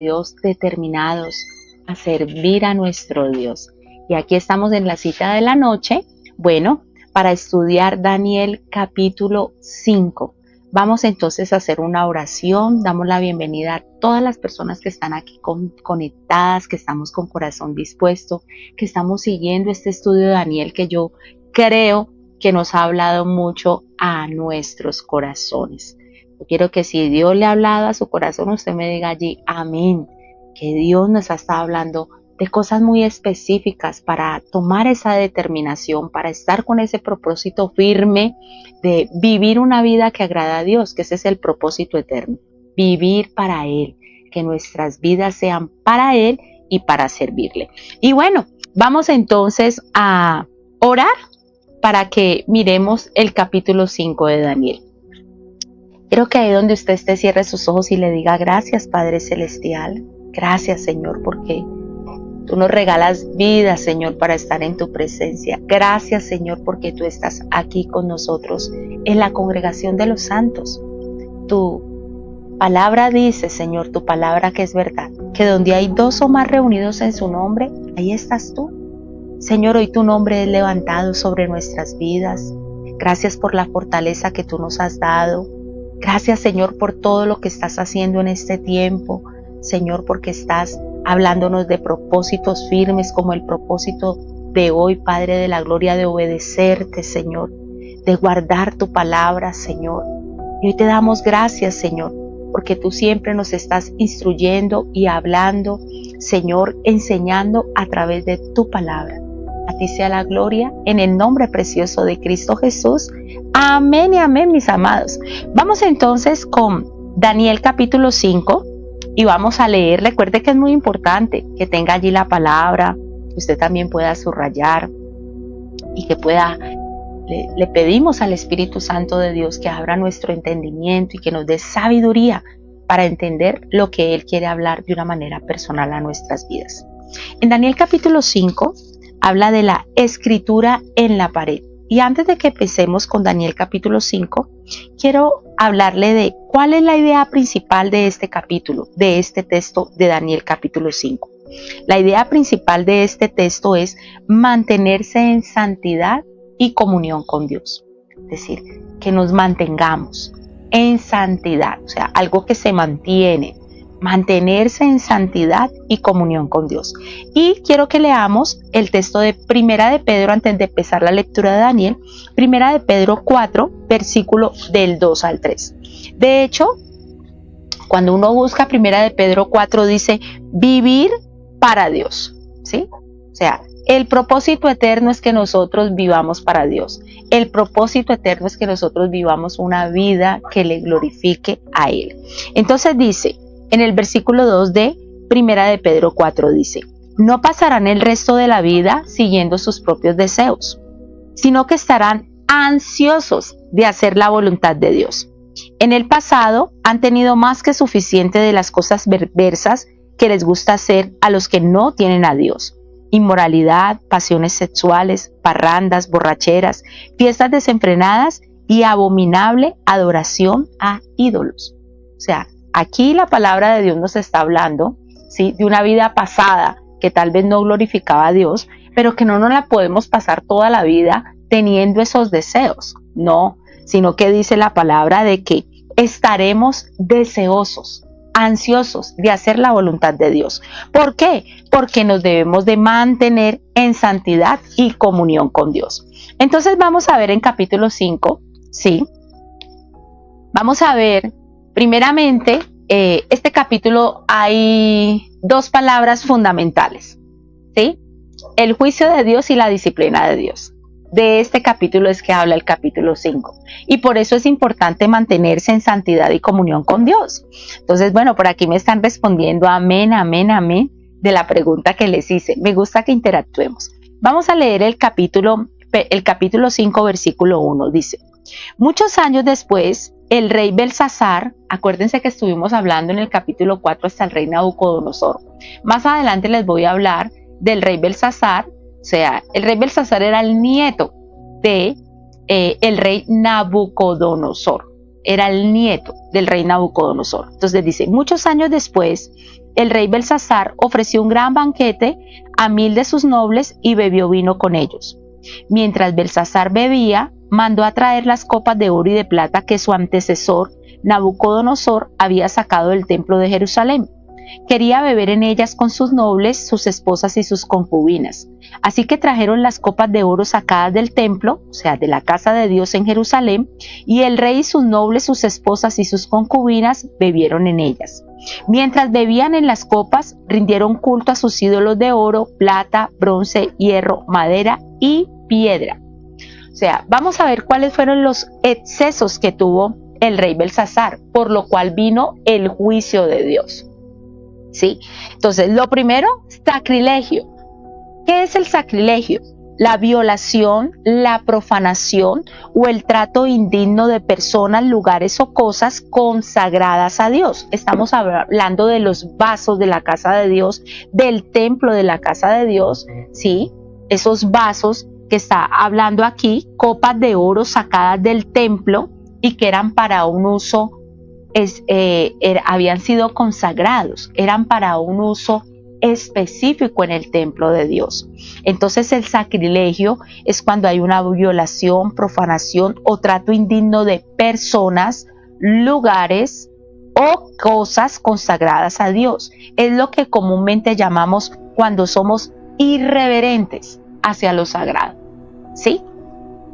Dios determinados a servir a nuestro Dios. Y aquí estamos en la cita de la noche, bueno, para estudiar Daniel capítulo 5. Vamos entonces a hacer una oración, damos la bienvenida a todas las personas que están aquí conectadas, que estamos con corazón dispuesto, que estamos siguiendo este estudio de Daniel que yo creo que nos ha hablado mucho a nuestros corazones. Yo quiero que si Dios le ha hablado a su corazón, usted me diga allí, amén, que Dios nos está hablando de cosas muy específicas para tomar esa determinación, para estar con ese propósito firme de vivir una vida que agrada a Dios, que ese es el propósito eterno, vivir para Él, que nuestras vidas sean para Él y para servirle. Y bueno, vamos entonces a orar para que miremos el capítulo 5 de Daniel. Quiero que ahí donde usted esté cierre sus ojos y le diga gracias Padre Celestial, gracias Señor porque Tú nos regalas vida, Señor, para estar en tu presencia. Gracias, Señor, porque tú estás aquí con nosotros en la congregación de los santos. Tu palabra dice, Señor, tu palabra que es verdad, que donde hay dos o más reunidos en su nombre, ahí estás tú. Señor, hoy tu nombre es levantado sobre nuestras vidas. Gracias por la fortaleza que tú nos has dado. Gracias, Señor, por todo lo que estás haciendo en este tiempo. Señor, porque estás hablándonos de propósitos firmes como el propósito de hoy, Padre de la gloria, de obedecerte, Señor, de guardar tu palabra, Señor. Y hoy te damos gracias, Señor, porque tú siempre nos estás instruyendo y hablando, Señor, enseñando a través de tu palabra. A ti sea la gloria en el nombre precioso de Cristo Jesús. Amén y amén, mis amados. Vamos entonces con Daniel capítulo 5. Y vamos a leer, recuerde que es muy importante que tenga allí la palabra, que usted también pueda subrayar y que pueda, le pedimos al Espíritu Santo de Dios que abra nuestro entendimiento y que nos dé sabiduría para entender lo que Él quiere hablar de una manera personal a nuestras vidas. En Daniel capítulo 5 habla de la escritura en la pared. Y antes de que empecemos con Daniel capítulo 5, quiero hablarle de cuál es la idea principal de este capítulo, de este texto de Daniel capítulo 5. La idea principal de este texto es mantenerse en santidad y comunión con Dios. Es decir, que nos mantengamos en santidad, o sea, algo que se mantiene. Mantenerse en santidad y comunión con Dios. Y quiero que leamos el texto de Primera de Pedro antes de empezar la lectura de Daniel. Primera de Pedro 4, versículo del 2 al 3. De hecho, cuando uno busca Primera de Pedro 4 dice vivir para Dios, ¿sí? O sea, el propósito eterno es que nosotros vivamos para Dios. El propósito eterno es que nosotros vivamos una vida que le glorifique a Él. Entonces dice, en el versículo 2 de Primera de Pedro 4 dice, no pasarán el resto de la vida siguiendo sus propios deseos, sino que estarán ansiosos de hacer la voluntad de Dios. En el pasado han tenido más que suficiente de las cosas perversas que les gusta hacer a los que no tienen a Dios. Inmoralidad, pasiones sexuales, parrandas, borracheras, fiestas desenfrenadas y abominable adoración a ídolos. O sea, aquí la palabra de Dios nos está hablando, ¿sí?, de una vida pasada que tal vez no glorificaba a Dios, pero que no nos la podemos pasar toda la vida teniendo esos deseos, no, sino que dice la palabra de que estaremos deseosos, ansiosos de hacer la voluntad de Dios. ¿Por qué? Porque nos debemos de mantener en santidad y comunión con Dios. Entonces vamos a ver en capítulo 5, ¿sí? Vamos a ver primeramente, este capítulo hay dos palabras fundamentales, ¿sí? El juicio de Dios y la disciplina de Dios. De este capítulo es que habla el capítulo 5. Y por eso es importante mantenerse en santidad y comunión con Dios. Entonces, bueno, por aquí me están respondiendo amén, amén, amén de la pregunta que les hice. Me gusta que interactuemos. Vamos a leer el capítulo 5, versículo 1. Dice, muchos años después, el rey Belsasar, acuérdense que estuvimos hablando en el capítulo 4 hasta el rey Nabucodonosor. Más adelante les voy a hablar del rey Belsasar, o sea, el rey Belsasar era el nieto de el rey Nabucodonosor. Era el nieto del rey Nabucodonosor. Entonces dice, muchos años después, el rey Belsasar ofreció un gran banquete a 1000 de sus nobles y bebió vino con ellos. Mientras Belsasar bebía, mandó a traer las copas de oro y de plata que su antecesor, Nabucodonosor, había sacado del templo de Jerusalén. Quería beber en ellas con sus nobles, sus esposas y sus concubinas. Así que trajeron las copas de oro sacadas del templo, o sea, de la casa de Dios en Jerusalén, y el rey y sus nobles, sus esposas y sus concubinas bebieron en ellas. Mientras bebían en las copas, rindieron culto a sus ídolos de oro, plata, bronce, hierro, madera y piedra. O sea, vamos a ver cuáles fueron los excesos que tuvo el rey Belsasar, por lo cual vino el juicio de Dios. ¿Sí? Entonces, lo primero, sacrilegio. ¿Qué es el sacrilegio? La violación, la profanación o el trato indigno de personas, lugares o cosas consagradas a Dios. Estamos hablando de los vasos de la casa de Dios, del templo de la casa de Dios, ¿sí? Esos vasos que está hablando aquí, copas de oro sacadas del templo y que eran para un uso, habían sido consagrados, eran para un uso específico en el templo de Dios. Entonces el sacrilegio es cuando hay una violación, profanación o trato indigno de personas, lugares o cosas consagradas a Dios. Es lo que comúnmente llamamos cuando somos irreverentes hacia lo sagrado, ¿sí?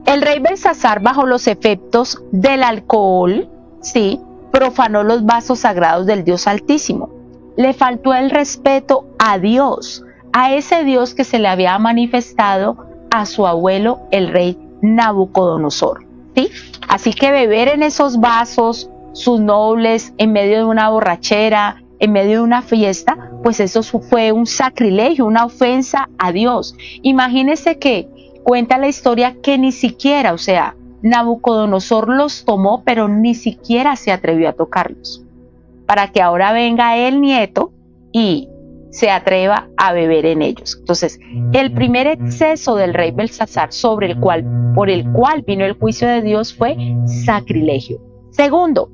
El rey Belsasar, bajo los efectos del alcohol, ¿sí?, profanó los vasos sagrados del Dios Altísimo. Le faltó el respeto a Dios, a ese Dios que se le había manifestado a su abuelo, el rey Nabucodonosor, ¿sí? Así que beber en esos vasos, sus nobles, en medio de una borrachera, en medio de una fiesta, pues eso fue un sacrilegio, una ofensa a Dios. Imagínense que cuenta la historia que ni siquiera, o sea, Nabucodonosor los tomó, pero ni siquiera se atrevió a tocarlos, para que ahora venga el nieto y se atreva a beber en ellos. Entonces, el primer exceso del rey Belsasar por el cual vino el juicio de Dios fue sacrilegio. Segundo,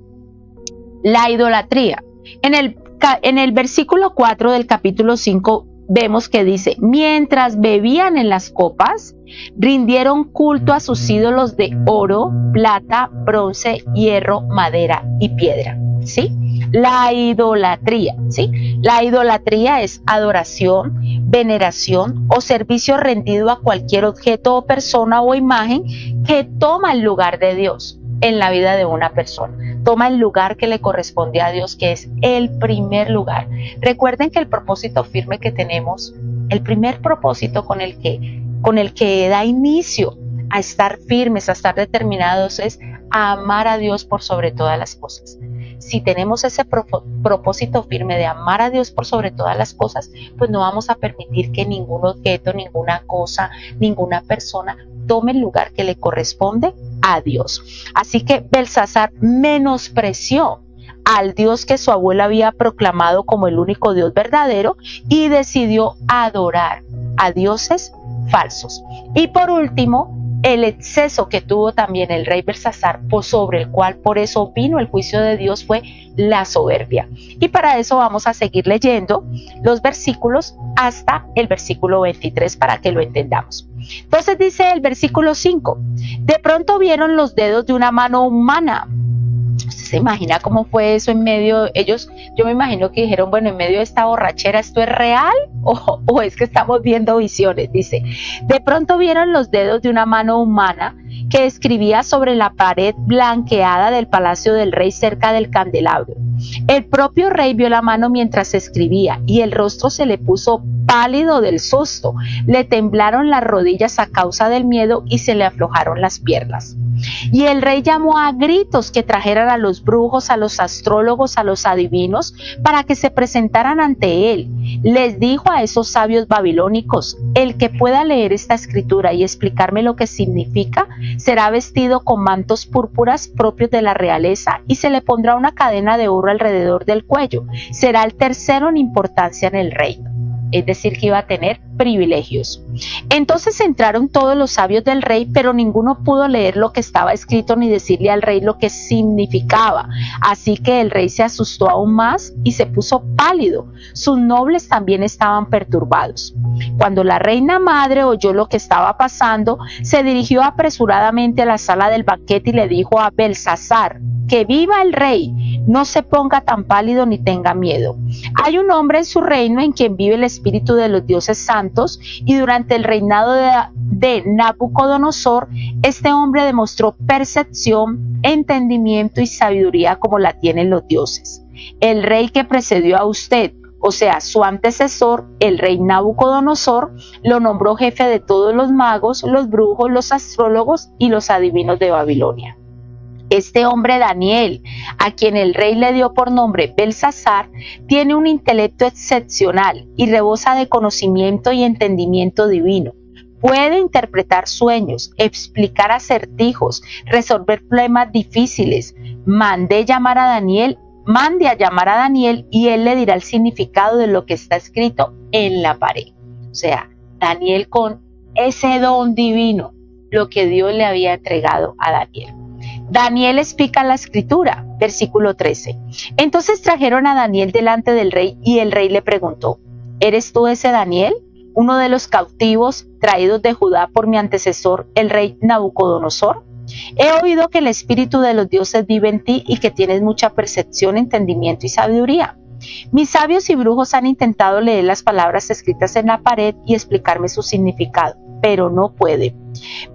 la idolatría. En el versículo 4 del capítulo 5 vemos que dice: mientras bebían en las copas, rindieron culto a sus ídolos de oro, plata, bronce, hierro, madera y piedra, ¿sí? La idolatría, ¿sí? La idolatría es adoración, veneración o servicio rendido a cualquier objeto o persona o imagen que toma el lugar de Dios en la vida de una persona. Toma el lugar que le corresponde a Dios, que es el primer lugar. Recuerden que el propósito firme que tenemos, el primer propósito con el que da inicio a estar firmes, a estar determinados, es a amar a Dios por sobre todas las cosas. Si tenemos ese propósito firme de amar a Dios por sobre todas las cosas, pues no vamos a permitir que ningún objeto, ninguna cosa, ninguna persona tome el lugar que le corresponde a Dios. Así que Belsasar menospreció al Dios que su abuelo había proclamado como el único Dios verdadero y decidió adorar a dioses falsos. Y por último, el exceso que tuvo también el rey Belsasar, sobre el cual por eso vino el juicio de Dios, fue la soberbia. Y para eso vamos a seguir leyendo los versículos hasta el versículo 23 para que lo entendamos. Entonces dice el versículo 5: de pronto vieron los dedos de una mano humana. ¿Usted se imagina cómo fue eso en medio? Yo me imagino que dijeron, bueno, en medio de esta borrachera, ¿esto es real o es que estamos viendo visiones? Dice: de pronto vieron los dedos de una mano humana que escribía sobre la pared blanqueada del palacio del rey cerca del candelabro. El propio rey vio la mano mientras escribía y el rostro se le puso pálido del susto. Le temblaron las rodillas a causa del miedo y se le aflojaron las piernas. Y el rey llamó a gritos que trajeran a los brujos, a los astrólogos, a los adivinos, para que se presentaran ante él. Les dijo a esos sabios babilónicos: el que pueda leer esta escritura y explicarme lo que significa, será vestido con mantos púrpuras propios de la realeza y se le pondrá una cadena de oro alrededor del cuello. Será el tercero en importancia en el reino. Es decir, que iba a tener privilegios. Entonces entraron todos los sabios del rey, pero ninguno pudo leer lo que estaba escrito ni decirle al rey lo que significaba. Así que el rey se asustó aún más y se puso pálido. Sus nobles también estaban perturbados. Cuando la reina madre oyó lo que estaba pasando, se dirigió apresuradamente a la sala del banquete y le dijo a Belsasar: ¡Que viva el rey! No se ponga tan pálido ni tenga miedo. Hay un hombre en su reino en quien vive el espíritu de los dioses santos, y durante el reinado de Nabucodonosor, este hombre demostró percepción, entendimiento y sabiduría como la tienen los dioses. El rey que precedió a usted, o sea, su antecesor, el rey Nabucodonosor, lo nombró jefe de todos los magos, los brujos, los astrólogos y los adivinos de Babilonia. Este hombre Daniel, a quien el rey le dio por nombre Belsasar, tiene un intelecto excepcional y rebosa de conocimiento y entendimiento divino. Puede interpretar sueños, explicar acertijos, resolver problemas difíciles. Mande a llamar a Daniel y él le dirá el significado de lo que está escrito en la pared. O sea, Daniel con ese don divino, lo que Dios le había entregado a Daniel. Daniel explica la escritura, versículo 13. Entonces trajeron a Daniel delante del rey y el rey le preguntó: ¿Eres tú ese Daniel, uno de los cautivos traídos de Judá por mi antecesor, el rey Nabucodonosor? He oído que el espíritu de los dioses vive en ti y que tienes mucha percepción, entendimiento y sabiduría. Mis sabios y brujos han intentado leer las palabras escritas en la pared y explicarme su significado, pero no pueden.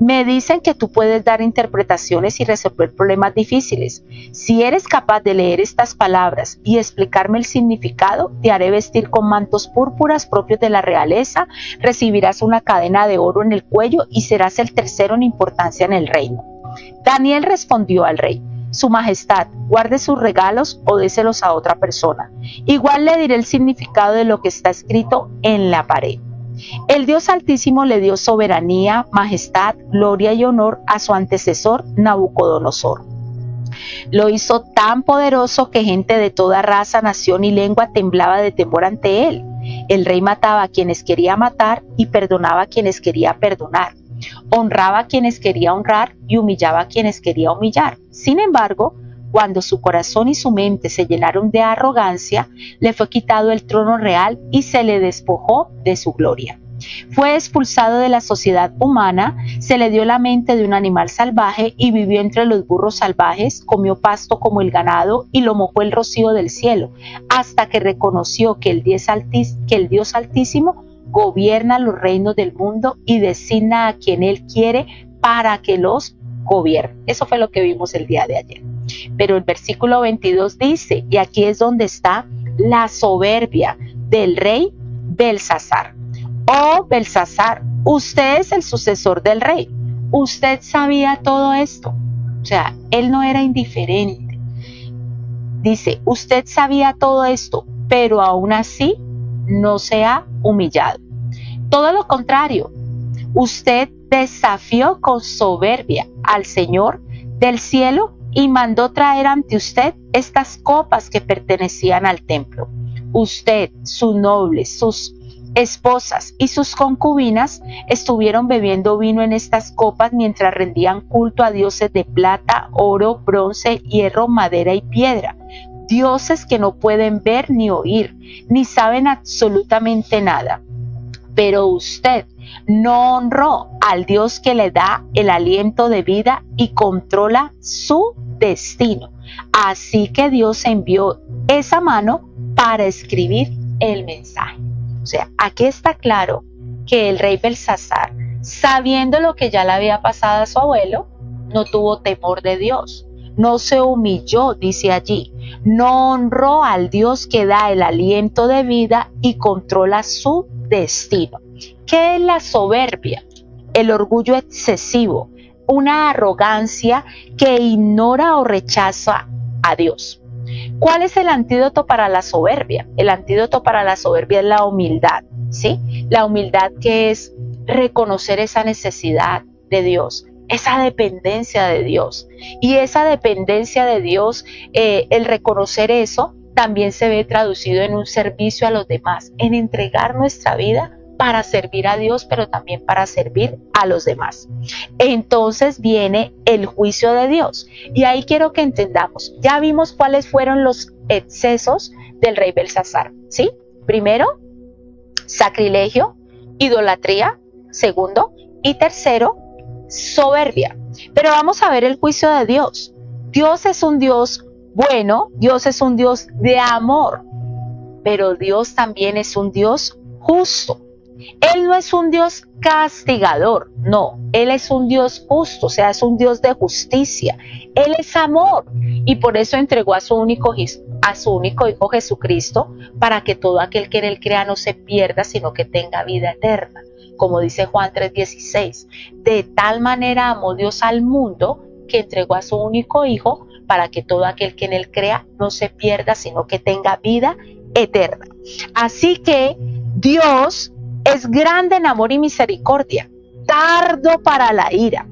Me dicen que tú puedes dar interpretaciones y resolver problemas difíciles. Si eres capaz de leer estas palabras y explicarme el significado, te haré vestir con mantos púrpuras propios de la realeza, recibirás una cadena de oro en el cuello y serás el tercero en importancia en el reino. Daniel respondió al rey: Su majestad, guarde sus regalos o déselos a otra persona. Igual le diré el significado de lo que está escrito en la pared. El Dios Altísimo le dio soberanía, majestad, gloria y honor a su antecesor Nabucodonosor. Lo hizo tan poderoso que gente de toda raza, nación y lengua temblaba de temor ante él. El rey mataba a quienes quería matar y perdonaba a quienes quería perdonar. Honraba a quienes quería honrar y humillaba a quienes quería humillar. Sin embargo, cuando su corazón y su mente se llenaron de arrogancia, le fue quitado el trono real y se le despojó de su gloria. Fue expulsado de la sociedad humana, se le dio la mente de un animal salvaje y vivió entre los burros salvajes, comió pasto como el ganado y lo mojó el rocío del cielo, hasta que reconoció que el Dios Altísimo gobierna los reinos del mundo y designa a quien Él quiere para que los gobierne. Eso fue lo que vimos el día de ayer. Pero el versículo 22 dice, y aquí es donde está la soberbia del rey Belsasar. Oh Belsasar, usted es el sucesor del rey. Usted sabía todo esto. O sea, él no era indiferente. Dice, usted sabía todo esto, pero aún así no se ha humillado. Todo lo contrario, usted desafió con soberbia al Señor del cielo y mandó traer ante usted estas copas que pertenecían al templo. Usted, sus nobles, sus esposas y sus concubinas estuvieron bebiendo vino en estas copas mientras rendían culto a dioses de plata, oro, bronce, hierro, madera y piedra. Dioses que no pueden ver ni oír, ni saben absolutamente nada. Pero usted no honró al Dios que le da el aliento de vida y controla su destino. Así que Dios envió esa mano para escribir el mensaje. O sea, aquí está claro que el rey Belsasar, sabiendo lo que ya le había pasado a su abuelo, no tuvo temor de Dios. No se humilló, dice allí. No honró al Dios que da el aliento de vida y controla su destino. ¿Qué es la soberbia? El orgullo excesivo, una arrogancia que ignora o rechaza a Dios. ¿Cuál es el antídoto para la soberbia? El antídoto para la soberbia es la humildad, ¿sí? La humildad, que es reconocer esa necesidad de Dios, esa dependencia de Dios. Y esa dependencia de Dios, el reconocer eso, también se ve traducido en un servicio a los demás, en entregar nuestra vida para servir a Dios, pero también para servir a los demás. Entonces viene el juicio de Dios. Y ahí quiero que entendamos, ya vimos cuáles fueron los excesos del rey Belsasar, ¿sí? Primero, sacrilegio, idolatría. Segundo, y tercero, soberbia. Pero vamos a ver el juicio de Dios. Dios es un Dios bueno, Dios es un Dios de amor, pero Dios también es un Dios justo. Él no es un Dios castigador, no, Él es un Dios justo, o sea, es un Dios de justicia. Él es amor y por eso entregó a su único Hijo Jesucristo para que todo aquel que en Él crea no se pierda, sino que tenga vida eterna. Como dice Juan 3:16, de tal manera amó Dios al mundo que entregó a su único Hijo para que todo aquel que en Él crea no se pierda, sino que tenga vida eterna. Así que Dios es grande en amor y misericordia, tardo para la ira,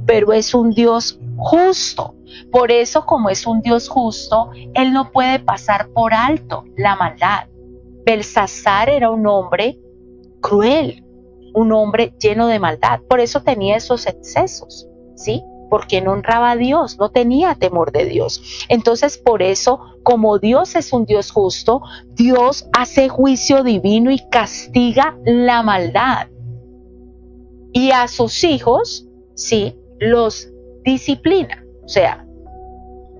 pero es un Dios justo. Por eso, como es un Dios justo, Él no puede pasar por alto la maldad. Belsasar era un hombre cruel, un hombre lleno de maldad, por eso tenía esos excesos, ¿sí? Porque no honraba a Dios, no tenía temor de Dios. Entonces, por eso, como Dios es un Dios justo, Dios hace juicio divino y castiga la maldad. Y a sus hijos, sí, los disciplina. O sea,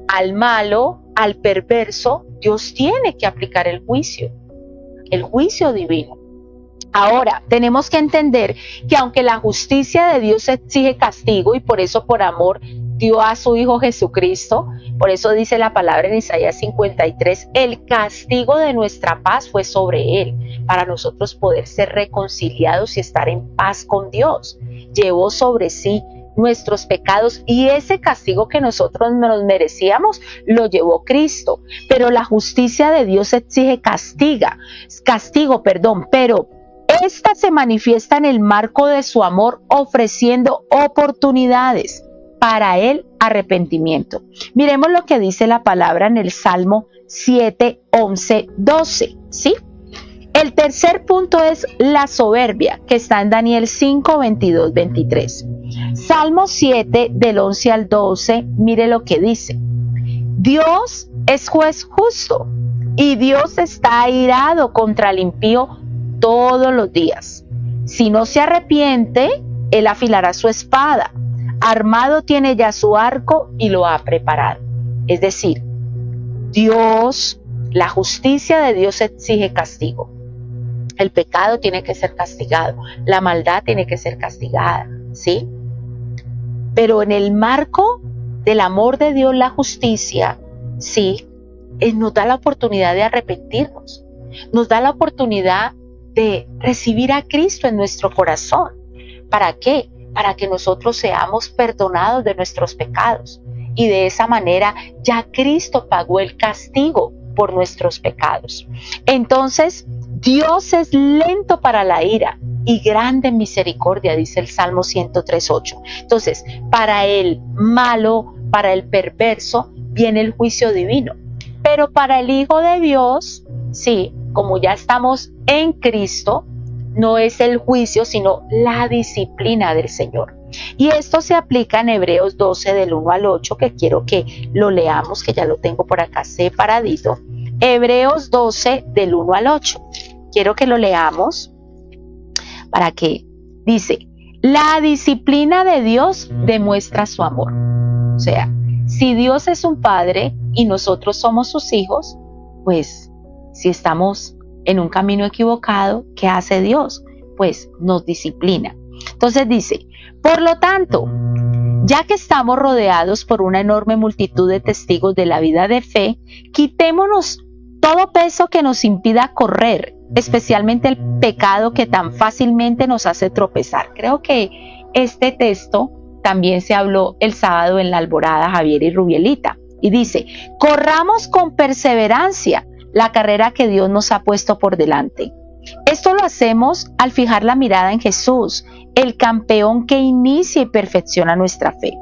al malo, al perverso, Dios tiene que aplicar el juicio divino. Ahora, tenemos que entender que aunque la justicia de Dios exige castigo y por eso por amor dio a su Hijo Jesucristo, por eso dice la palabra en Isaías 53, el castigo de nuestra paz fue sobre Él, para nosotros poder ser reconciliados y estar en paz con Dios. Llevó sobre sí nuestros pecados y ese castigo que nosotros nos merecíamos lo llevó Cristo. Pero la justicia de Dios exige castigo, pero esta se manifiesta en el marco de su amor, ofreciendo oportunidades para el arrepentimiento. Miremos lo que dice la palabra en el Salmo 7, 11, 12, ¿sí? El tercer punto es la soberbia, que está en Daniel 5, 22, 23. Salmo 7, del 11 al 12, mire lo que dice. Dios es juez justo y Dios está airado contra el impío todos los días. Si no se arrepiente, Él afilará su espada. Armado tiene ya su arco y lo ha preparado. Es decir, Dios, la justicia de Dios exige castigo. El pecado tiene que ser castigado. La maldad tiene que ser castigada, ¿sí? Pero en el marco del amor de Dios, la justicia, sí, Él nos da la oportunidad de arrepentirnos. Nos da la oportunidad de recibir a Cristo en nuestro corazón. ¿Para qué? Para que nosotros seamos perdonados de nuestros pecados. Y de esa manera ya Cristo pagó el castigo por nuestros pecados. Entonces, Dios es lento para la ira y grande en misericordia, dice el Salmo 103:8. Entonces, para el malo, para el perverso, viene el juicio divino. Pero para el Hijo de Dios, sí, como ya estamos en Cristo, no es el juicio, sino la disciplina del Señor. Y esto se aplica en Hebreos 12, del 1 al 8, que quiero que lo leamos, que ya lo tengo por acá separadito. Hebreos 12, del 1 al 8. Quiero que lo leamos para que dice, la disciplina de Dios demuestra su amor. O sea, si Dios es un padre y nosotros somos sus hijos, pues si estamos en un camino equivocado, ¿qué hace Dios? Pues nos disciplina. Entonces dice, por lo tanto, ya que estamos rodeados por una enorme multitud de testigos de la vida de fe, quitémonos todo peso que nos impida correr, especialmente el pecado que tan fácilmente nos hace tropezar. Creo que este texto también se habló el sábado en la Alborada, Javier y Rubielita, y dice, corramos con perseverancia la carrera que Dios nos ha puesto por delante. Esto lo hacemos al fijar la mirada en Jesús, el campeón que inicia y perfecciona nuestra fe.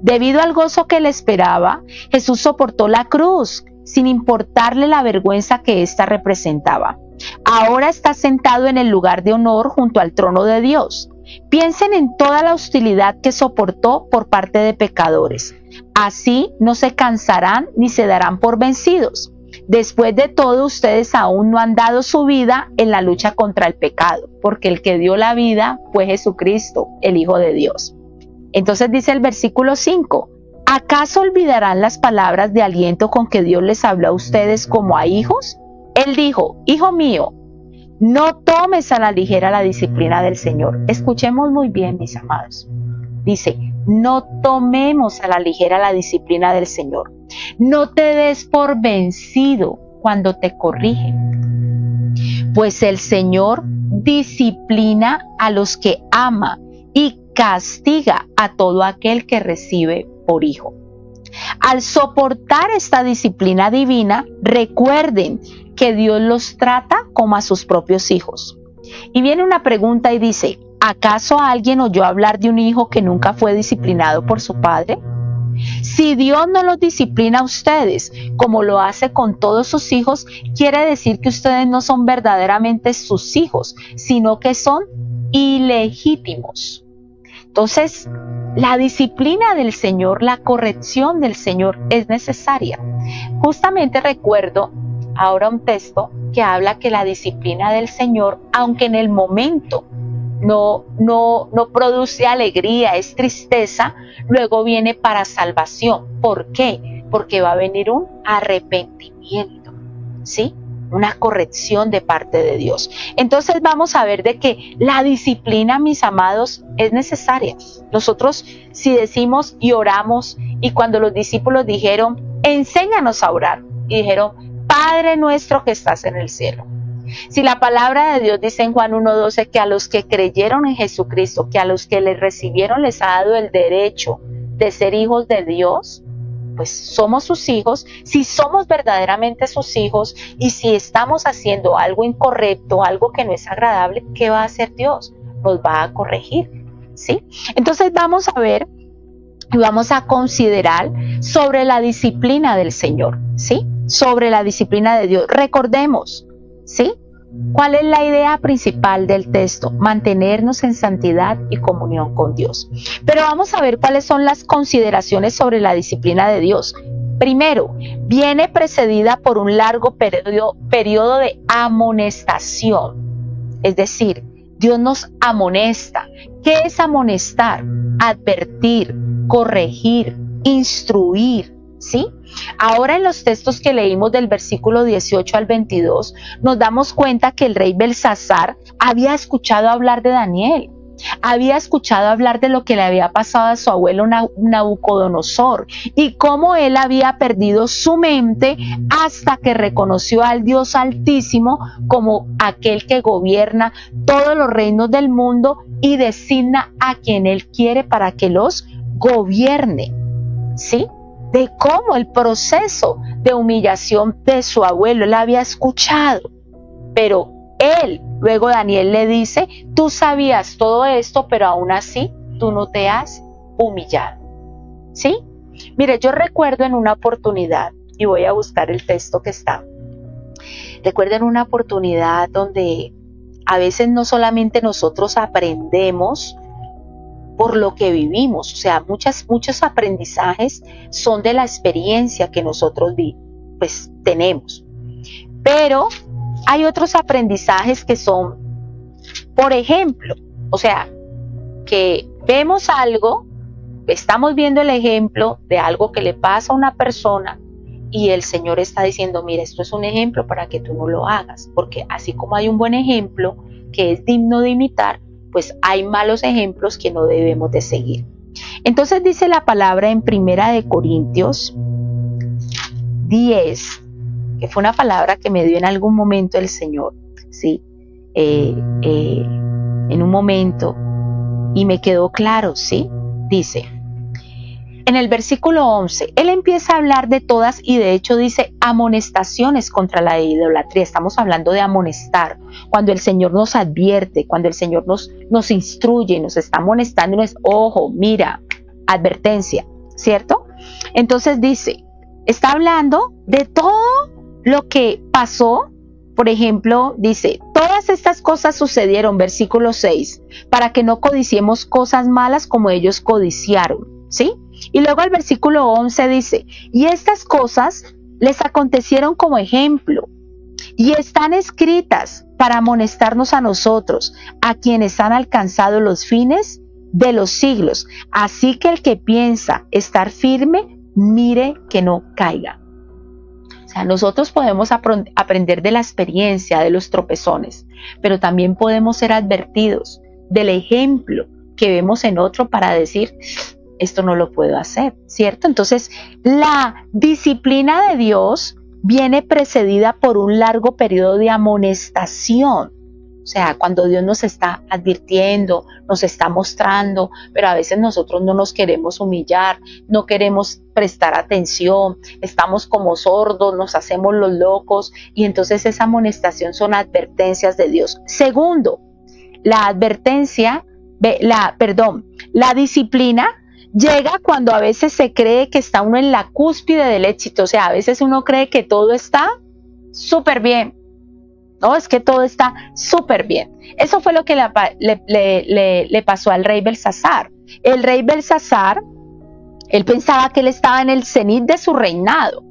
Debido al gozo que le esperaba, Jesús soportó la cruz, sin importarle la vergüenza que ésta representaba. Ahora está sentado en el lugar de honor junto al trono de Dios. Piensen en toda la hostilidad que soportó por parte de pecadores. Así no se cansarán ni se darán por vencidos. Después de todo, ustedes aún no han dado su vida en la lucha contra el pecado, porque el que dio la vida fue Jesucristo, el Hijo de Dios. Entonces dice el versículo 5, ¿acaso olvidarán las palabras de aliento con que Dios les habló a ustedes como a hijos? Él dijo, hijo mío, no tomes a la ligera la disciplina del Señor. Escuchemos muy bien, mis amados. Dice, no tomemos a la ligera la disciplina del Señor. No te des por vencido cuando te corrigen, pues el Señor disciplina a los que ama y castiga a todo aquel que recibe por hijo. Al soportar esta disciplina divina, recuerden que Dios los trata como a sus propios hijos. Y viene una pregunta y dice, ¿acaso alguien oyó hablar de un hijo que nunca fue disciplinado por su padre? Si Dios no los disciplina a ustedes como lo hace con todos sus hijos, quiere decir que ustedes no son verdaderamente sus hijos, sino que son ilegítimos. Entonces, la disciplina del Señor, la corrección del Señor es necesaria. Justamente recuerdo ahora un texto que habla que la disciplina del Señor, aunque en el momento no produce alegría, es tristeza, luego viene para salvación. ¿Por qué? Porque va a venir un arrepentimiento, ¿sí? Una corrección de parte de Dios. Entonces vamos a ver de que la disciplina, mis amados, es necesaria. Nosotros si decimos y oramos, y cuando los discípulos dijeron, enséñanos a orar, y dijeron, Padre nuestro que estás en el cielo. Si la palabra de Dios dice en Juan 1:12 que a los que creyeron en Jesucristo, que a los que le recibieron les ha dado el derecho de ser hijos de Dios, pues somos sus hijos. Si somos verdaderamente sus hijos y si estamos haciendo algo incorrecto, algo que no es agradable, ¿qué va a hacer Dios? Nos va a corregir, ¿sí? Entonces vamos a ver y vamos a considerar sobre la disciplina del Señor, ¿sí? Sobre la disciplina de Dios. Recordemos, ¿sí? ¿Cuál es la idea principal del texto? Mantenernos en santidad y comunión con Dios. Pero vamos a ver cuáles son las consideraciones sobre la disciplina de Dios. Primero, viene precedida por un largo periodo de amonestación. Es decir, Dios nos amonesta. ¿Qué es amonestar? Advertir, corregir, instruir, ¿sí? Ahora en los textos que leímos del versículo 18 al 22, nos damos cuenta que el rey Belsasar había escuchado hablar de Daniel, había escuchado hablar de lo que le había pasado a su abuelo Nabucodonosor y cómo él había perdido su mente hasta que reconoció al Dios Altísimo como aquel que gobierna todos los reinos del mundo y designa a quien él quiere para que los gobierne, ¿sí? De cómo el proceso de humillación de su abuelo él había escuchado, pero luego Daniel le dice, tú sabías todo esto, pero aún así tú no te has humillado, ¿sí? Mire, yo recuerdo en una oportunidad, y voy a buscar el texto que está, recuerdo en una oportunidad donde a veces no solamente nosotros aprendemos por lo que vivimos, o sea, muchos aprendizajes son de la experiencia que nosotros pues tenemos, pero hay otros aprendizajes que son, por ejemplo, o sea, que vemos algo, estamos viendo el ejemplo de algo que le pasa a una persona y el Señor está diciendo, mira, esto es un ejemplo para que tú no lo hagas, porque así como hay un buen ejemplo que es digno de imitar, pues hay malos ejemplos que no debemos de seguir. Entonces dice la palabra en 1 Corintios 10, que fue una palabra que me dio en algún momento el Señor, ¿sí? En un momento, y me quedó claro, ¿sí? Dice, en el versículo 11, él empieza a hablar de todas y de hecho dice amonestaciones contra la idolatría. Estamos hablando de amonestar, cuando el Señor nos advierte, cuando el Señor nos instruye, nos está amonestando, no es, ojo, mira, advertencia, ¿cierto? Entonces dice, está hablando de todo lo que pasó por ejemplo, dice, todas estas cosas sucedieron, versículo 6, para que no codiciemos cosas malas como ellos codiciaron, ¿sí? Y luego el versículo 11 dice, y estas cosas les acontecieron como ejemplo, y están escritas para amonestarnos a nosotros, a quienes han alcanzado los fines de los siglos. Así que el que piensa estar firme, mire que no caiga. O sea, nosotros podemos aprender de la experiencia, de los tropezones, pero también podemos ser advertidos del ejemplo que vemos en otro para decir, esto no lo puedo hacer, ¿cierto? Entonces, la disciplina de Dios viene precedida por un largo periodo de amonestación. O sea, cuando Dios nos está advirtiendo, nos está mostrando, pero a veces nosotros no nos queremos humillar, no queremos prestar atención, estamos como sordos, nos hacemos los locos, y entonces esa amonestación son advertencias de Dios. Segundo, la disciplina llega cuando a veces se cree que está uno en la cúspide del éxito. O sea, a veces uno cree que todo está súper bien. No, es que todo está súper bien. Eso fue lo que le pasó al rey Belsasar. El rey Belsasar, él pensaba que él estaba en el cenit de su reinado,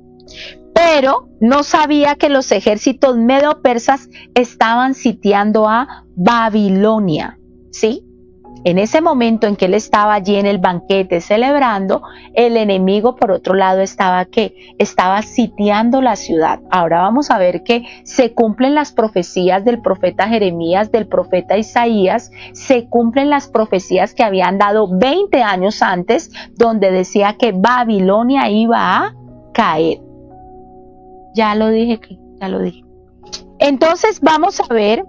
pero no sabía que los ejércitos medo-persas estaban sitiando a Babilonia, ¿sí? En ese momento en que él estaba allí en el banquete celebrando, el enemigo por otro lado estaba sitiando la ciudad. Ahora vamos a ver que se cumplen las profecías del profeta Jeremías, del profeta Isaías, se cumplen las profecías que habían dado 20 años antes, donde decía que Babilonia iba a caer. Ya lo dije. Entonces vamos a ver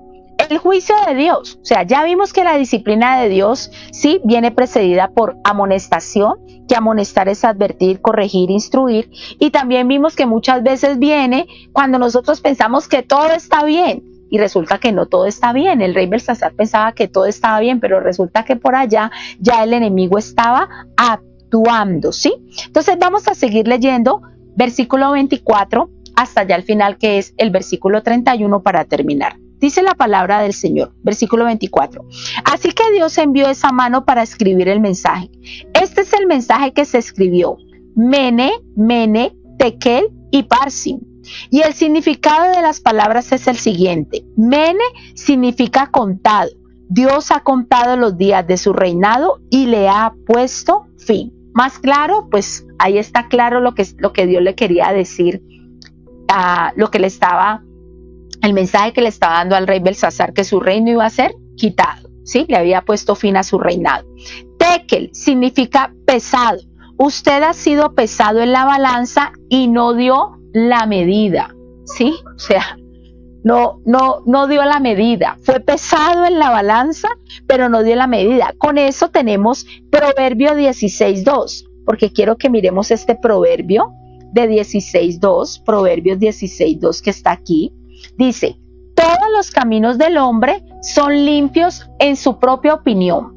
el juicio de Dios. O sea, ya vimos que la disciplina de Dios sí viene precedida por amonestación, que amonestar es advertir, corregir, instruir, y también vimos que muchas veces viene cuando nosotros pensamos que todo está bien y resulta que no todo está bien. El rey Belsasar pensaba que todo estaba bien, pero resulta que por allá ya el enemigo estaba actuando, ¿sí? Entonces vamos a seguir leyendo versículo 24 hasta ya el final, que es el versículo 31 para terminar. Dice la palabra del Señor, versículo 24. Así que Dios envió esa mano para escribir el mensaje. Este es el mensaje que se escribió: Mene, Mene, Tekel y Parsim. Y el significado de las palabras es el siguiente. Mene significa contado. Dios ha contado los días de su reinado y le ha puesto fin. Más claro, pues ahí está claro lo que Dios le quería decir, el mensaje que le estaba dando al rey Belsasar, que su reino iba a ser quitado, ¿sí? Le había puesto fin a su reinado. Tekel significa pesado. Usted ha sido pesado en la balanza y no dio la medida, ¿sí? O sea, no dio la medida. Fue pesado en la balanza, pero no dio la medida. Con eso tenemos Proverbio 16:2, porque quiero que miremos este proverbio de 16:2, Proverbios 16:2 que está aquí. Dice, todos los caminos del hombre son limpios en su propia opinión,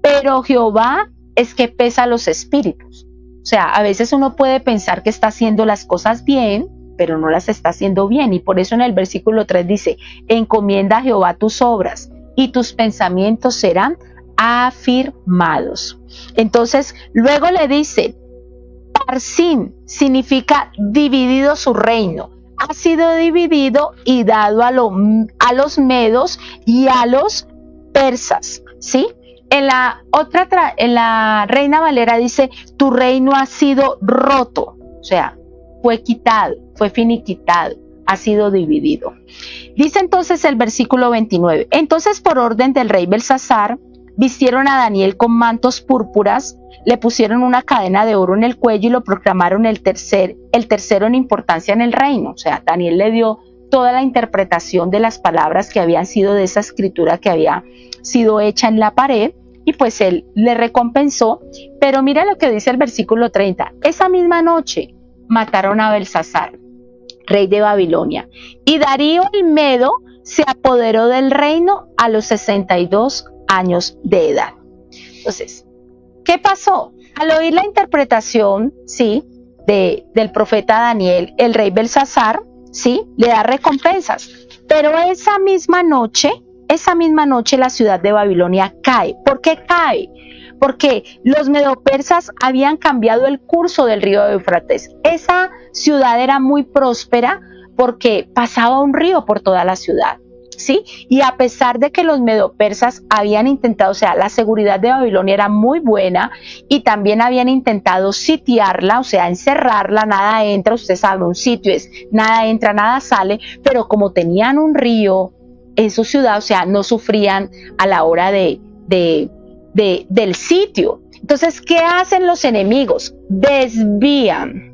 pero Jehová es que pesa los espíritus. O sea, a veces uno puede pensar que está haciendo las cosas bien, pero no las está haciendo bien. Y por eso en el versículo 3 dice, encomienda a Jehová tus obras y tus pensamientos serán afirmados. Entonces, luego le dice, Parsim significa dividido su reino. Ha sido dividido y dado a los medos y a los persas, ¿sí? En la Reina Valera dice, tu reino ha sido roto, o sea, fue quitado, fue finiquitado, ha sido dividido. Dice entonces el versículo 29, entonces por orden del rey Belsasar, vistieron a Daniel con mantos púrpuras, le pusieron una cadena de oro en el cuello y lo proclamaron el tercero en importancia en el reino. O sea, Daniel le dio toda la interpretación de las palabras que habían sido de esa escritura que había sido hecha en la pared, y pues él le recompensó. Pero mira lo que dice el versículo 30. Esa misma noche mataron a Belsasar, rey de Babilonia, y Darío el Medo se apoderó del reino a los 62 años de edad. Entonces, ¿qué pasó? Al oír la interpretación, ¿sí?, del profeta Daniel, el rey Belsasar, ¿sí?, le da recompensas. Pero esa misma noche la ciudad de Babilonia cae. ¿Por qué cae? Porque los medopersas habían cambiado el curso del río Éufrates. Esa ciudad era muy próspera porque pasaba un río por toda la ciudad, ¿sí? Y a pesar de que los medopersas habían intentado, o sea, la seguridad de Babilonia era muy buena y también habían intentado sitiarla, o sea, encerrarla, nada entra, usted sabe, un sitio es nada entra, nada sale, pero como tenían un río en su ciudad, o sea, no sufrían a la hora del sitio. Entonces, ¿qué hacen los enemigos? Desvían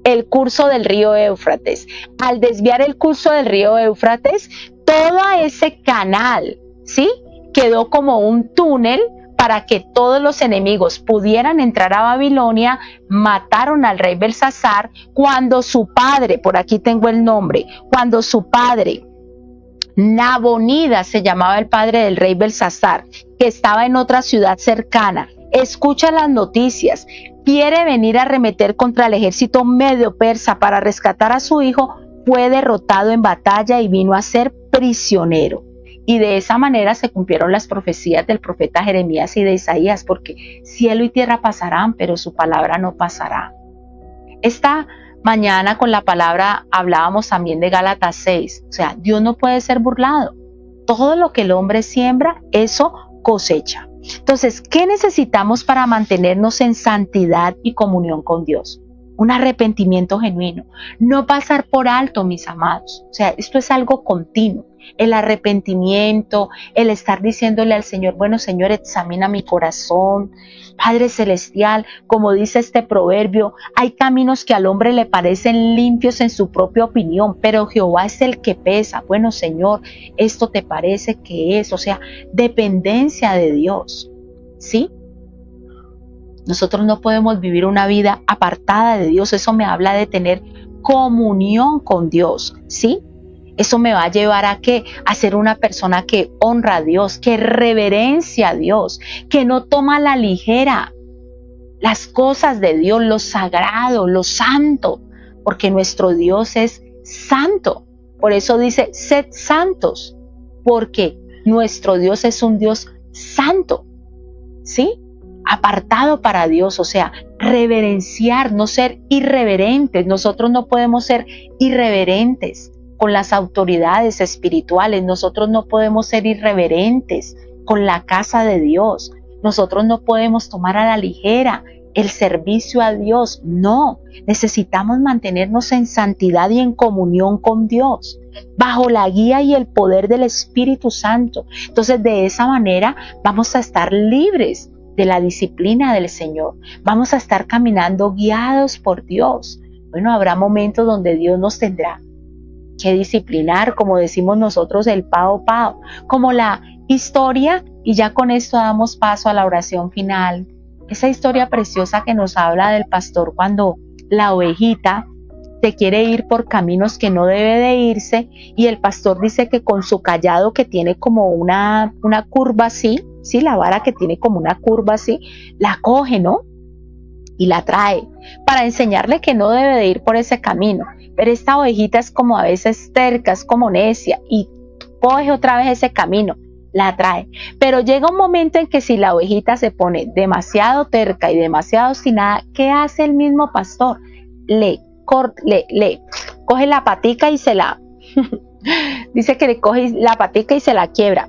el curso del río Éufrates. Al desviar el curso del río Éufrates, todo ese canal, ¿sí?, quedó como un túnel para que todos los enemigos pudieran entrar a Babilonia. Mataron al rey Belsasar cuando su padre, por aquí tengo el nombre, cuando su padre, Nabonidas se llamaba el padre del rey Belsasar, que estaba en otra ciudad cercana, escucha las noticias, quiere venir a arremeter contra el ejército medio persa para rescatar a su hijo, fue derrotado en batalla y vino a ser prisionero. Y de esa manera se cumplieron las profecías del profeta Jeremías y de Isaías, porque cielo y tierra pasarán, pero su palabra no pasará. Esta mañana con la palabra hablábamos también de Gálatas 6, o sea, Dios no puede ser burlado. Todo lo que el hombre siembra, eso cosecha. Entonces, ¿qué necesitamos para mantenernos en santidad y comunión con Dios? Un arrepentimiento genuino. No pasar por alto, mis amados. O sea, esto es algo continuo. El arrepentimiento, el estar diciéndole al Señor, bueno, Señor, examina mi corazón. Padre Celestial, como dice este proverbio, hay caminos que al hombre le parecen limpios en su propia opinión, pero Jehová es el que pesa. Bueno, Señor, esto te parece que es, o sea, dependencia de Dios, ¿sí? Nosotros no podemos vivir una vida apartada de Dios. Eso me habla de tener comunión con Dios, ¿sí? Eso me va a llevar a ¿qué? A ser una persona que honra a Dios, que reverencia a Dios, que no toma a la ligera las cosas de Dios, lo sagrado, lo santo, porque nuestro Dios es santo. Por eso dice, sed santos, porque nuestro Dios es un Dios santo, ¿sí? Apartado para Dios, o sea, reverenciar, no ser irreverentes. Nosotros no podemos ser irreverentes con las autoridades espirituales. Nosotros no podemos ser irreverentes con la casa de Dios. Nosotros no podemos tomar a la ligera el servicio a Dios. No, necesitamos mantenernos en santidad y en comunión con Dios, bajo la guía y el poder del Espíritu Santo. Entonces, de esa manera vamos a estar libres de la disciplina del Señor. Vamos a estar caminando guiados por Dios. Bueno, habrá momentos donde Dios nos tendrá que disciplinar, como decimos nosotros, el pao, como la historia, y ya con esto damos paso a la oración final. Esa historia preciosa que nos habla del pastor cuando la ovejita se quiere ir por caminos que no debe de irse, y el pastor dice que con su cayado, que tiene como una curva así, sí, la vara que tiene como una curva así, la coge, ¿no? Y la trae para enseñarle que no debe de ir por ese camino. Pero esta ovejita es como a veces terca, es como necia, y coge otra vez ese camino, la trae. Pero llega un momento en que si la ovejita se pone demasiado terca y demasiado obstinada, ¿qué hace el mismo pastor? Le coge la patica y se la dice que le coge la patica y se la quiebra,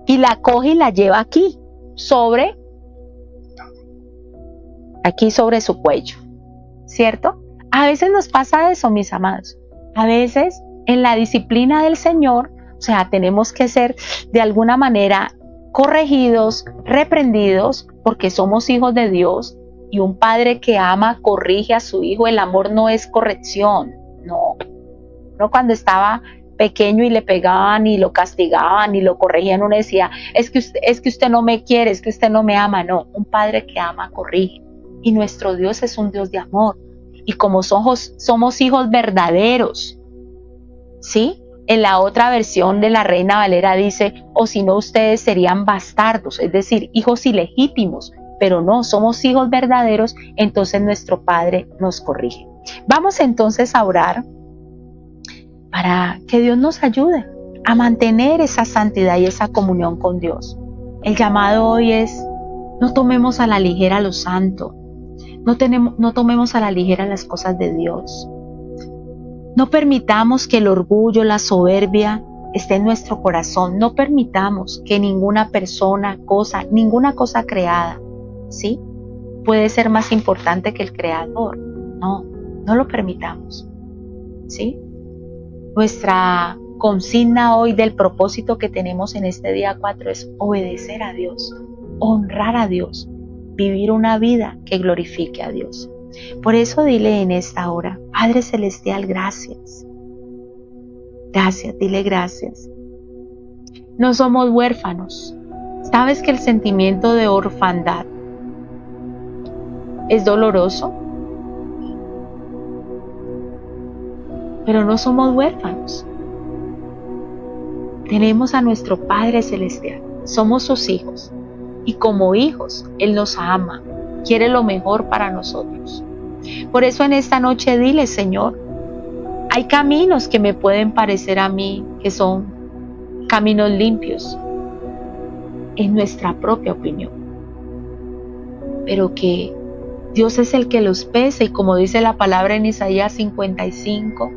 y la coge y la lleva aquí sobre su cuello, ¿cierto? A veces nos pasa eso, mis amados. A veces en la disciplina del Señor, o sea, tenemos que ser de alguna manera corregidos, reprendidos, porque somos hijos de Dios, y un padre que ama corrige a su hijo. El amor no es corrección, no. No, cuando estaba pequeño y le pegaban y lo castigaban y lo corregían, uno decía, es que usted no me quiere, es que usted no me ama. No, un padre que ama corrige. Y nuestro Dios es un Dios de amor. Y como somos hijos verdaderos, ¿sí? En la otra versión de la Reina Valera dice, o si no, ustedes serían bastardos, es decir, hijos ilegítimos. Pero no, somos hijos verdaderos, entonces nuestro Padre nos corrige. Vamos entonces a orar para que Dios nos ayude a mantener esa santidad y esa comunión con Dios. El llamado hoy es: no tomemos a la ligera lo santo, no tomemos a la ligera las cosas de Dios. No permitamos que el orgullo, la soberbia esté en nuestro corazón. No permitamos que ninguna persona, ninguna cosa creada, ¿sí?, puede ser más importante que el Creador. No lo permitamos, ¿sí? Nuestra consigna hoy del propósito que tenemos en este día 4 es obedecer a Dios, honrar a Dios, vivir una vida que glorifique a Dios. Por eso dile en esta hora: Padre Celestial, gracias. Gracias, dile gracias. No somos huérfanos. ¿Sabes que el sentimiento de orfandad es doloroso? Pero no somos huérfanos. Tenemos a nuestro Padre Celestial. Somos sus hijos. Y como hijos, Él nos ama. Quiere lo mejor para nosotros. Por eso en esta noche dile: Señor, hay caminos que me pueden parecer a mí que son caminos limpios, en nuestra propia opinión, pero que Dios es el que los pesa, y como dice la palabra en Isaías 55,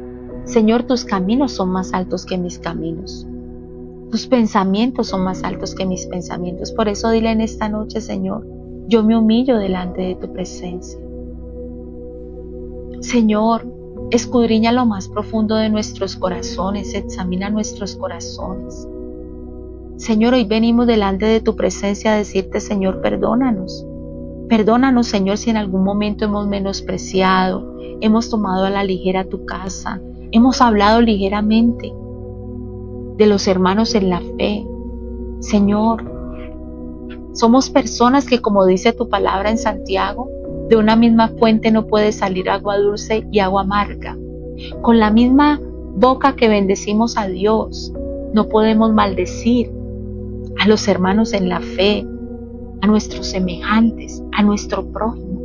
Señor, tus caminos son más altos que mis caminos, tus pensamientos son más altos que mis pensamientos. Por eso dile en esta noche: Señor, yo me humillo delante de tu presencia. Señor, escudriña lo más profundo de nuestros corazones, examina nuestros corazones. Señor, hoy venimos delante de tu presencia a decirte: Señor, perdónanos. Perdónanos, Señor, si en algún momento hemos menospreciado, hemos tomado a la ligera tu casa, hemos hablado ligeramente de los hermanos en la fe. Señor, somos personas que, como dice tu palabra en Santiago, de una misma fuente no puede salir agua dulce y agua amarga. Con la misma boca que bendecimos a Dios, no podemos maldecir a los hermanos en la fe, a nuestros semejantes, a nuestro prójimo.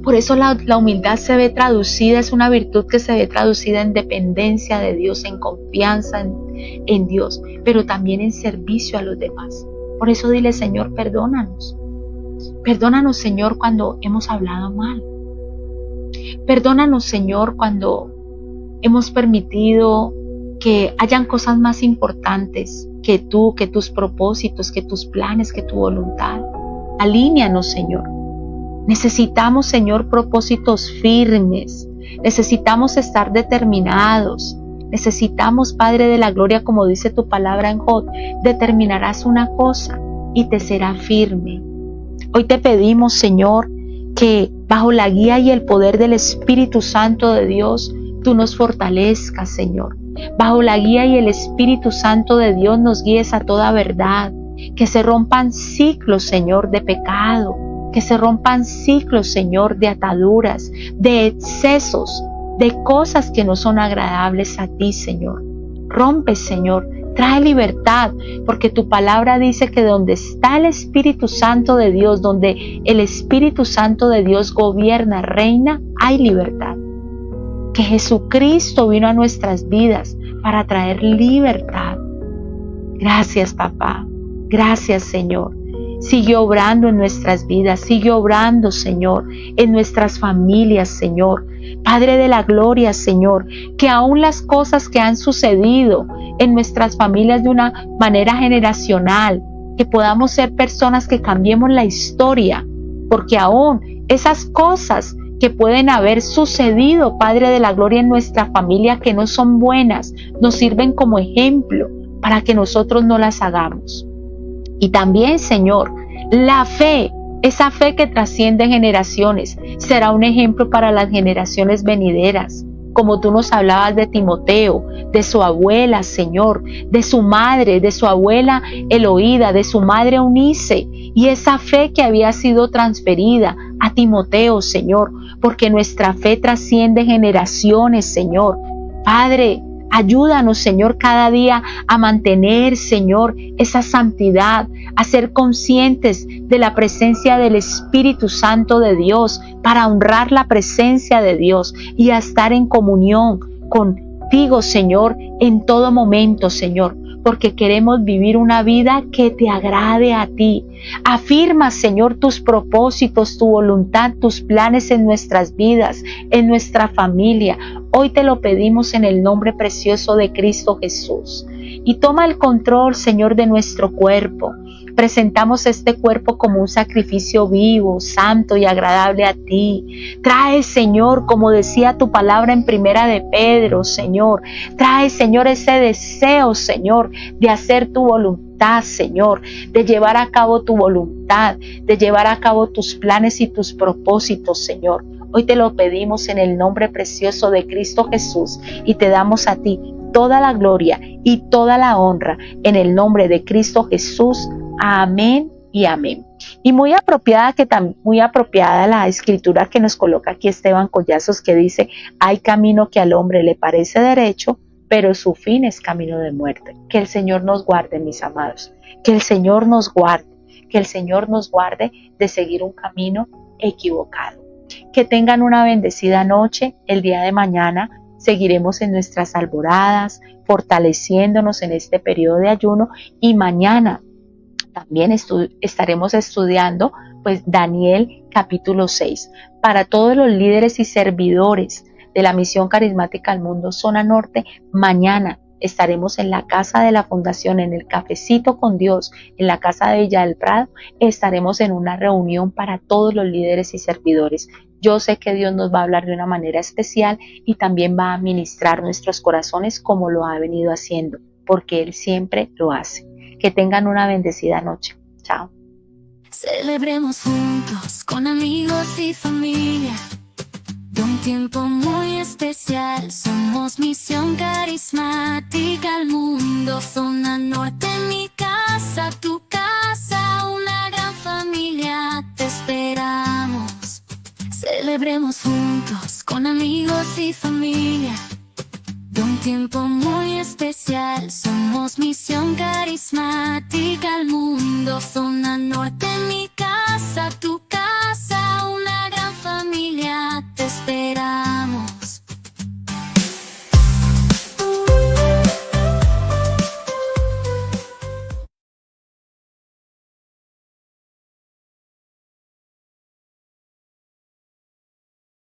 Por eso la humildad se ve traducida, es una virtud que se ve traducida en dependencia de Dios, en confianza en Dios, pero también en servicio a los demás. Por eso dile: Señor, perdónanos. Perdónanos, Señor, cuando hemos hablado mal. Perdónanos, Señor, cuando hemos permitido que hayan cosas más importantes que tú, que tus propósitos, que tus planes, que tu voluntad. Alíñanos, Señor. Necesitamos, Señor, propósitos firmes. Necesitamos estar determinados. Necesitamos, Padre de la Gloria, como dice tu palabra en Job, determinarás una cosa y te será firme. Hoy te pedimos, Señor, que bajo la guía y el poder del Espíritu Santo de Dios, tú nos fortalezcas, Señor. Bajo la guía y el Espíritu Santo de Dios nos guíes a toda verdad. Que se rompan ciclos, Señor, de pecado. Que se rompan ciclos, Señor, de ataduras, de excesos, de cosas que no son agradables a ti, Señor. Rompe, Señor. Trae libertad, porque tu palabra dice que donde está el Espíritu Santo de Dios, donde el Espíritu Santo de Dios gobierna, reina, hay libertad. Que Jesucristo vino a nuestras vidas para traer libertad. Gracias, papá. Gracias, Señor. Sigue obrando en nuestras vidas, sigue obrando, Señor, en nuestras familias, Señor. Padre de la gloria, Señor, que aún las cosas que han sucedido en nuestras familias de una manera generacional, que podamos ser personas que cambiemos la historia, porque aún esas cosas que pueden haber sucedido, Padre de la gloria, en nuestra familia que no son buenas, nos sirven como ejemplo para que nosotros no las hagamos. Y también, Señor, la fe, esa fe que trasciende generaciones, será un ejemplo para las generaciones venideras. Como tú nos hablabas de Timoteo, de su abuela, Señor, de su madre, de su abuela Eloída, de su madre Eunice, y esa fe que había sido transferida a Timoteo, Señor, porque nuestra fe trasciende generaciones, Señor. Padre, ayúdanos, Señor, cada día a mantener, Señor, esa santidad, a ser conscientes de la presencia del Espíritu Santo de Dios, para honrar la presencia de Dios y a estar en comunión con contigo, Señor, en todo momento, Señor, porque queremos vivir una vida que te agrade a ti. Afirma, Señor, tus propósitos, tu voluntad, tus planes en nuestras vidas, en nuestra familia. Hoy te lo pedimos en el nombre precioso de Cristo Jesús. Y toma el control, Señor, de nuestro cuerpo. Presentamos este cuerpo como un sacrificio vivo, santo y agradable a ti. Trae, Señor, como decía tu palabra en primera de Pedro, Señor. Trae, Señor, ese deseo, Señor, de hacer tu voluntad, Señor, de llevar a cabo tu voluntad, de llevar a cabo tus planes y tus propósitos, Señor. Hoy te lo pedimos en el nombre precioso de Cristo Jesús y te damos a ti toda la gloria y toda la honra en el nombre de Cristo Jesús. Amén y amén. Y muy apropiada la escritura que nos coloca aquí Esteban Collazos, que dice: hay camino que al hombre le parece derecho, pero su fin es camino de muerte. Que el Señor nos guarde, mis amados. Que el Señor nos guarde. Que el Señor nos guarde de seguir un camino equivocado. Que tengan una bendecida noche. El día de mañana seguiremos en nuestras alboradas, fortaleciéndonos en este periodo de ayuno, y mañana también estaremos estudiando pues Daniel capítulo 6. Para todos los líderes y servidores de la Misión Carismática al Mundo Zona Norte, mañana estaremos en la casa de la fundación, en el Cafecito con Dios, en la casa de Villa del Prado. Estaremos en una reunión para todos los líderes y servidores. Yo sé que Dios nos va a hablar de una manera especial y también va a ministrar nuestros corazones como lo ha venido haciendo, porque Él siempre lo hace. Que tengan una bendecida noche. Chao. Celebremos juntos con amigos y familia de un tiempo muy especial. Somos Misión Carismática al Mundo Zona Norte, mi casa, tu casa, una gran familia. Te esperamos. Celebremos juntos con amigos y familia de un tiempo muy especial. Somos Misión Carismática al Mundo Zona Norte, mi